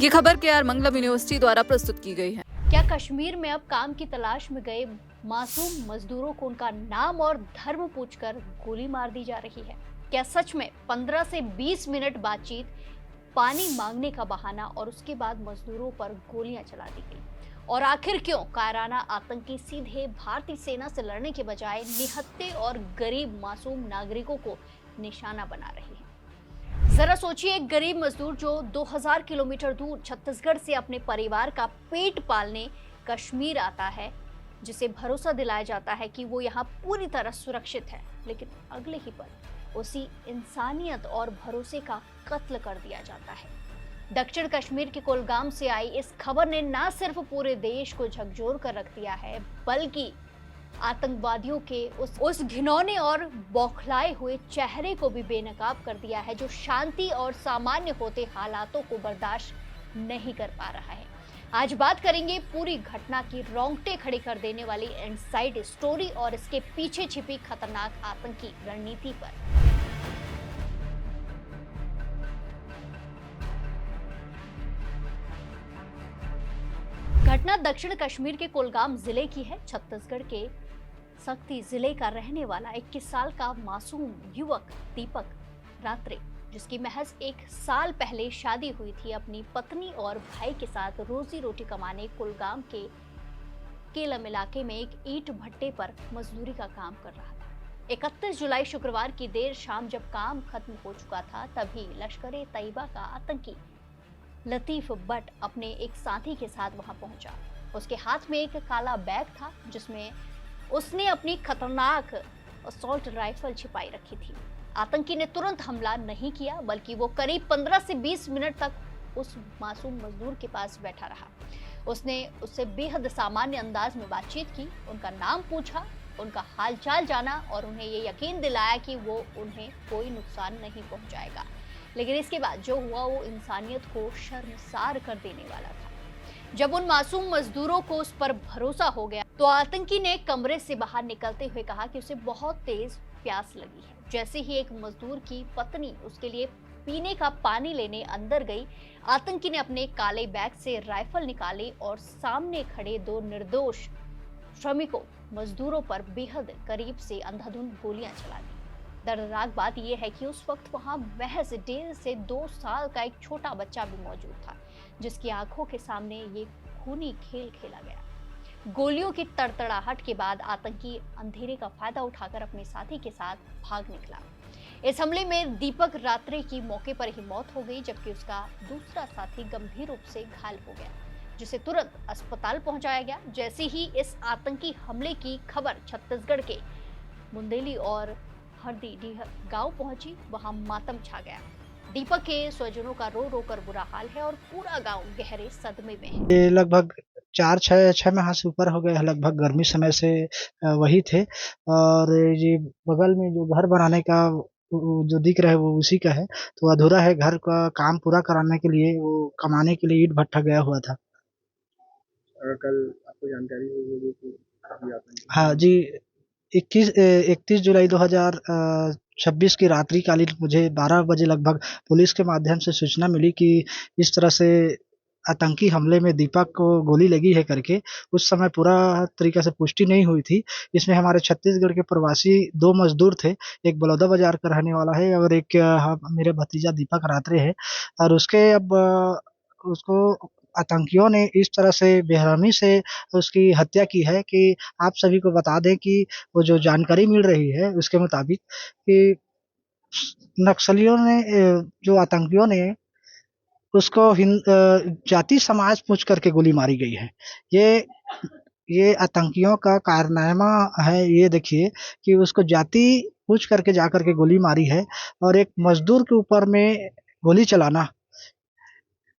ये खबर केआर मंगलम यूनिवर्सिटी द्वारा प्रस्तुत की गई है। क्या कश्मीर में अब काम की तलाश में गए मासूम मजदूरों को उनका नाम और धर्म पूछकर गोली मार दी जा रही है? क्या सच में 15 से 20 मिनट बातचीत, पानी मांगने का बहाना और उसके बाद मजदूरों पर गोलियां चला दी गई? और आखिर क्यों कायराना आतंकी सीधे भारतीय सेना से लड़ने के बजाय निहत्थे और गरीब मासूम नागरिकों को निशाना बना रहे हैं? जरा सोचिए, एक गरीब मजदूर जो 2000 किलोमीटर दूर छत्तीसगढ़ से अपने परिवार का पेट पालने कश्मीर आता है, जिसे भरोसा दिलाया जाता है कि वो यहाँ पूरी तरह सुरक्षित है, लेकिन अगले ही पल उसी इंसानियत और भरोसे का कत्ल कर दिया जाता है। दक्षिण कश्मीर के कुलगाम से आई इस खबर ने न सिर्फ पूरे देश को झकझोर कर रख दिया है, बल्कि आतंकवादियों के उस घिनौने और बौखलाए हुए चेहरे को भी बेनकाब कर दिया है, जो शांति और सामान्य होते हालातों को बर्दाश्त नहीं कर पा रहा है। आज बात करेंगे पूरी घटना की रोंगटे खड़े कर देने वाली इनसाइड स्टोरी और इसके पीछे छिपी खतरनाक आतंकी रणनीति पर। घटना दक्षिण कश्मीर के कुलगाम जिले की है। छत्तीसगढ़ के सक्ती जिले का रहने वाला 21 साल का मासूम युवक दीपक रात्रे, जिसकी महज 1 साल पहले शादी हुई थी, अपनी पत्नी और भाई के साथ रोजी रोटी कमाने कुलगाम के केलम इलाके में एक ईंट भट्टे पर मजदूरी का काम कर रहा था। 31 जुलाई शुक्रवार की देर शाम जब काम खत्म हो चुका था, तभी लश्कर-ए तैयबा का आतंकी लतीफ बट अपने एक साथी के साथ वहां पहुंचा। उसके हाथ में एक काला बैग था, जिसमें उसने अपनी खतरनाक असॉल्ट राइफल छिपाई रखी थी। आतंकी ने तुरंत हमला नहीं किया, बल्कि वो करीब 15 से 20 मिनट तक उस मासूम मजदूर के पास बैठा रहा। उसने उससे बेहद सामान्य अंदाज में बातचीत की, उनका नाम पूछा, उनका हालचाल जाना और उन्हें ये यकीन दिलाया कि वो उन्हें कोई नुकसान नहीं पहुंचाएगा। लेकिन इसके बाद जो हुआ वो इंसानियत को शर्मसार कर देने वाला था। जब उन मासूम मजदूरों को उस पर भरोसा हो गया, तो आतंकी ने कमरे से बाहर निकलते हुए कहा कि उसे बहुत तेज प्यास लगी है। जैसे ही एक मजदूर की पत्नी उसके लिए पीने का पानी लेने अंदर गई, आतंकी ने अपने काले बैग से राइफल निकाली और सामने खड़े 2 निर्दोष श्रमिकों मजदूरों पर बेहद करीब से अंधाधुंध गोलियां चला दी। दर्दनाक बात यह है कि उस वक्त वहां महज 1.5 से 2 साल का एक छोटा बच्चा भी मौजूद था, जिसकी आंखों के सामने ये खूनी खेल खेला गया। गोलियों की तड़तड़ाहट के बाद आतंकी अंधेरे का फायदा उठाकर अपने साथी के साथ भाग निकला। इस हमले में दीपक रात्रे की मौके पर ही मौत हो गई, जबकि उसका दूसरा साथी गंभीर रूप से घायल हो गया, जिसे तुरंत अस्पताल पहुंचाया गया। जैसे ही इस आतंकी हमले की खबर छत्तीसगढ़ के मुंदेली और हरदीडीह गांव पहुंची, वहां मातम छा गया। दीपक के स्वजनों का रो रो कर बुरा हाल है और पूरा गांव गहरे सदमे में है। ये लगभग 4-6 माह से ऊपर हो गए हैं, लगभग गर्मी समय से वही थे। और ये बगल में जो घर बनाने का जो दिख रहा है वो उसी का है, तो अधूरा है। घर का काम पूरा कराने के लिए वो कमाने के लिए ईंट भट्ठा गया हुआ था। अगर कल आपको जानकारी होगी तो हाँ जी, 31 जुलाई 2026 की रात्रिकालीन मुझे 12 बजे लगभग पुलिस के माध्यम से सूचना मिली कि इस तरह से आतंकी हमले में दीपक को गोली लगी है करके। उस समय पूरा तरीके से पुष्टि नहीं हुई थी। इसमें हमारे छत्तीसगढ़ के प्रवासी 2 मजदूर थे, एक बलौदा बाजार का रहने वाला है और एक मेरे भतीजा दीपक रात्रे है। और उसको आतंकियों ने इस तरह से बेरहमी से उसकी हत्या की है कि आप सभी को बता दें कि वो जो जानकारी मिल रही है उसके मुताबिक कि नक्सलियों ने जो आतंकियों ने उसको जाति समाज पूछ करके गोली मारी गई है। ये आतंकियों का कारनामा है। ये देखिए कि उसको जाति पूछ करके जा करके गोली मारी है और एक मजदूर के ऊपर में गोली चलाना।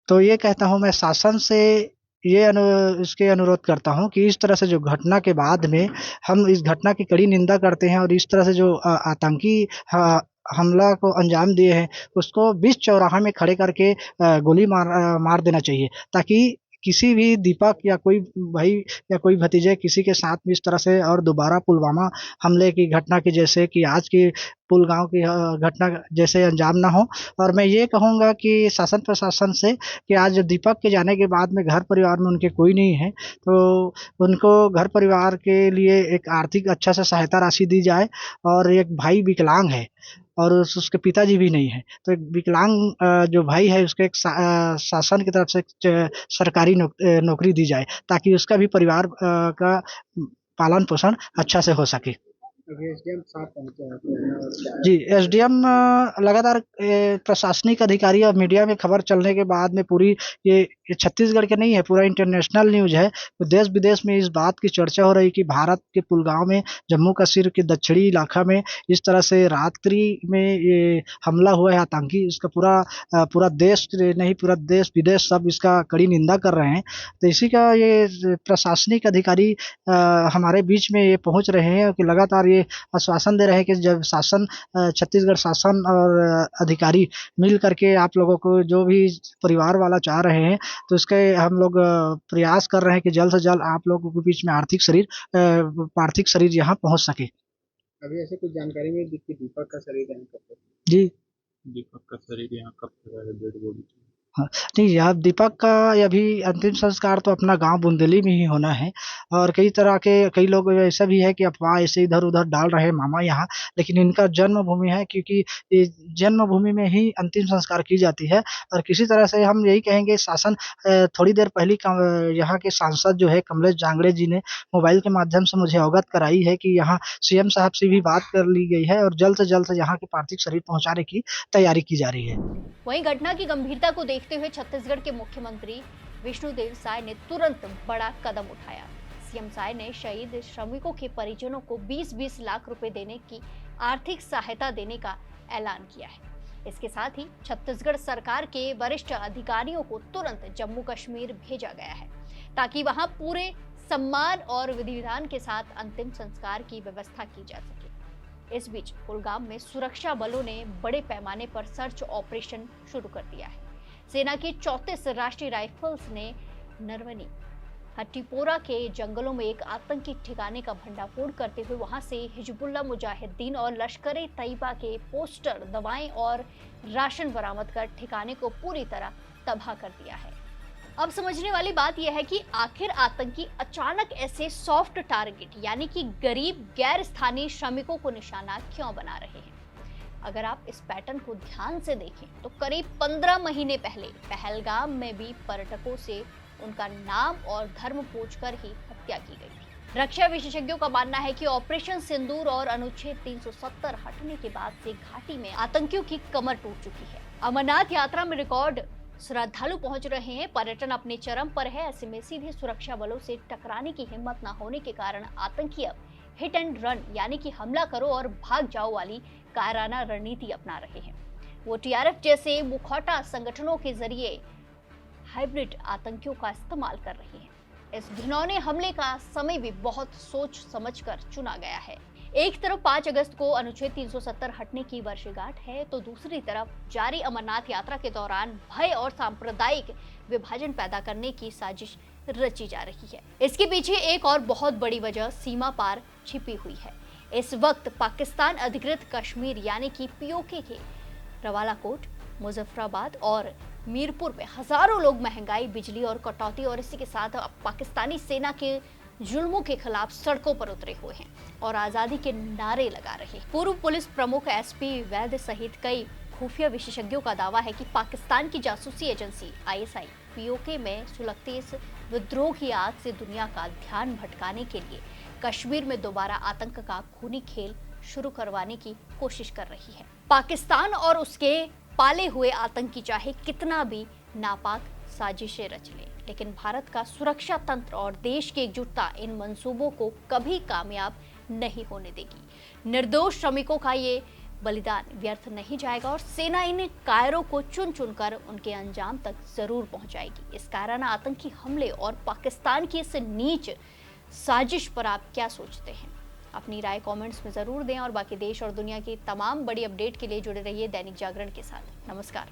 तो ये कहता हूँ मैं शासन से इसके अनुरोध करता हूँ कि इस तरह से जो घटना के बाद में हम इस घटना की कड़ी निंदा करते हैं और इस तरह से जो आतंकी हमला को अंजाम दिए हैं उसको बीच चौराहा में खड़े करके गोली मार देना चाहिए, ताकि किसी भी दीपक या कोई भाई या कोई भतीजे किसी के साथ भी इस तरह से और दोबारा पुलवामा हमले की घटना की जैसे कि आज की पुलगांव की घटना जैसे अंजाम ना हो। और मैं ये कहूँगा कि शासन प्रशासन से कि आज दीपक के जाने के बाद में घर परिवार में उनके कोई नहीं है, तो उनको घर परिवार के लिए एक आर्थिक अच्छा से सहायता राशि दी जाए। और एक भाई विकलांग है और उसके पिताजी भी नहीं है, तो एक विकलांग जो भाई है उसको एक शासन की तरफ से सरकारी नौकरी दी जाए, ताकि उसका भी परिवार का पालन पोषण अच्छा से हो सके। अभी एसडीएम साहब पहुंचे हैं तो और क्या जी, एसडीएम लगातार प्रशासनिक अधिकारी और मीडिया में खबर चलने के बाद में पूरी ये छत्तीसगढ़ के नहीं है, पूरा इंटरनेशनल न्यूज़ है। तो देश विदेश में इस बात की चर्चा हो रही कि भारत के पुलगांव में, जम्मू कश्मीर के दक्षिणी इलाका में इस तरह से रात्रि में ये हमला हुआ है आतंकी। इसका पूरा देश नहीं, पूरा देश विदेश सब इसका कड़ी निंदा कर रहे हैं। तो इसी का ये प्रशासनिक अधिकारी हमारे बीच में ये पहुंच रहे हैं कि लगातार ये आश्वासन दे रहे हैं कि जब शासन छत्तीसगढ़ शासन और अधिकारी मिल करके आप लोगों को जो भी परिवार वाला चाह रहे हैं, तो इसके हम लोग प्रयास कर रहे हैं कि जल्द से जल्द आप लोगों के बीच में पार्थिव शरीर यहाँ पहुँच सके। अभी ऐसे कुछ जानकारी में कि दीपक का शरीर यहाँ कब तक? जी, दीपक का शरीर यहाँ कब तक आएगा? डेड बॉडी हाँ, नहीं, यह दीपक का अभी अंतिम संस्कार तो अपना गांव बुंदेली में ही होना है। और कई लोग ऐसा भी है कि अफवाह ऐसे इधर-उधर डाल रहे हैं मामा यहाँ, लेकिन इनका जन्मभूमि है, क्योंकि ये जन्मभूमि में ही अंतिम संस्कार की जाती है। और किसी तरह से हम यही कहेंगे, शासन थोड़ी देर पहले यहाँ के सांसद जो है कमलेश जांगड़े जी ने मोबाइल के माध्यम से मुझे अवगत कराई है कि यहाँ सीएम साहब से भी बात कर ली गई है और जल्द से यहाँ के पार्थिव शरीर पहुँचाने की तैयारी की जा रही है। वहीं घटना की गंभीरता को देखते हुए छत्तीसगढ़ के मुख्यमंत्री विष्णुदेव साय ने तुरंत बड़ा कदम उठाया। सीएम साय ने शहीद श्रमिकों के परिजनों को 20-20 लाख रुपए देने की आर्थिक सहायता देने का ऐलान किया है। इसके साथ ही छत्तीसगढ़ सरकार के वरिष्ठ अधिकारियों को तुरंत जम्मू कश्मीर भेजा गया है, ताकि वहां पूरे सम्मान और विधि विधान के साथ अंतिम संस्कार की व्यवस्था की जा सके। इस बीच कुलगाम में सुरक्षा बलों ने बड़े पैमाने पर सर्च ऑपरेशन शुरू कर दिया है। सेना की 34 राष्ट्रीय राइफल्स ने नरवनी हट्टीपोरा के जंगलों में एक आतंकी ठिकाने का भंडाफोड़ करते हुए वहां से हिजबुल्लाह मुजाहिदीन और लश्कर-ए तैयबा के पोस्टर, दवाएं और राशन बरामद कर ठिकाने को पूरी तरह तबाह कर दिया है। अब समझने वाली बात यह है कि आखिर आतंकी अचानक ऐसे सॉफ्ट टारगेट यानी कि गरीब गैर स्थानीय श्रमिकों को निशाना क्यों बना रहे हैं? अगर आप इस पैटर्न को ध्यान से देखें तो करीब 15 महीने पहले पहलगाम में भी पर्यटकों से उनका नाम और धर्म पूछकर ही हत्या की गई थी। रक्षा विशेषज्ञों का मानना है कि ऑपरेशन सिंदूर और अनुच्छेद 370 हटने के बाद से घाटी में आतंकियों की कमर टूट चुकी है। अमरनाथ यात्रा में रिकॉर्ड श्रद्धालु पहुंच रहे हैं, पर्यटन अपने चरम पर है। ऐसे में सीधे सुरक्षा बलों से टकराने की हिम्मत न होने के कारण आतंकी अब हिट एंड रन यानी कि हमला करो और भाग जाओ वाली कायराना रणनीति अपना रहे हैं। वो टीआरएफ जैसे मुखौटा संगठनों के जरिए हाइब्रिड आतंकियों का इस्तेमाल कर रहे हैं। इस घिनौने हमले का समय भी बहुत सोच समझकर चुना गया है। एक तरफ 5 अगस्त को अनुच्छेद 370 हटने की वर्षगांठ है, तो दूसरी तरफ जारी अमरनाथ यात्रा के दौरान भय और सांप्रदायिक विभाजन पैदा करने की साजिश रची जा रही है। इसके पीछे एक और बहुत बड़ी वजह सीमा पार छिपी हुई है। इस वक्त पाकिस्तान अधिकृत कश्मीर यानी कि पीओके के रवालाकोट, मुजफ्फराबाद और मीरपुर में हजारों लोग महंगाई, बिजली और कटौती और इसी के साथ पाकिस्तानी सेना के जुल्मों के खिलाफ सड़कों पर उतरे हुए हैं और आजादी के नारे लगा रहे हैं। पूर्व पुलिस प्रमुख एसपी वैद्य सहित कई खुफिया विशेषज्ञों का दावा है कि पाकिस्तान की जासूसी एजेंसी आईएसआई पीओके में सुलगते इस विद्रोह की आग से दुनिया का ध्यान भटकाने के लिए कश्मीर में दोबारा आतंक का खूनी खेल शुरू करवाने की कोशिश कर रही है। पाकिस्तान और उसके पाले हुए आतंकी चाहे कितना भी नापाक साजिशें रच ले, लेकिन भारत का सुरक्षा तंत्र और देश की एकजुटता इन मंसूबों को कभी कामयाब नहीं होने देगी। निर्दोष श्रमिकों का ये बलिदान व्यर्थ नहीं जाएगा और सेना इन कायरों को चुन चुनकर उनके अंजाम तक जरूर पहुंचाएगी। इस कायराना आतंकी हमले और पाकिस्तान की इस नीच साजिश पर आप क्या सोचते हैं? अपनी राय कमेंट्स में जरूर दें और बाकी देश और दुनिया की तमाम बड़ी अपडेट के लिए जुड़े रहिए दैनिक जागरण के साथ। नमस्कार।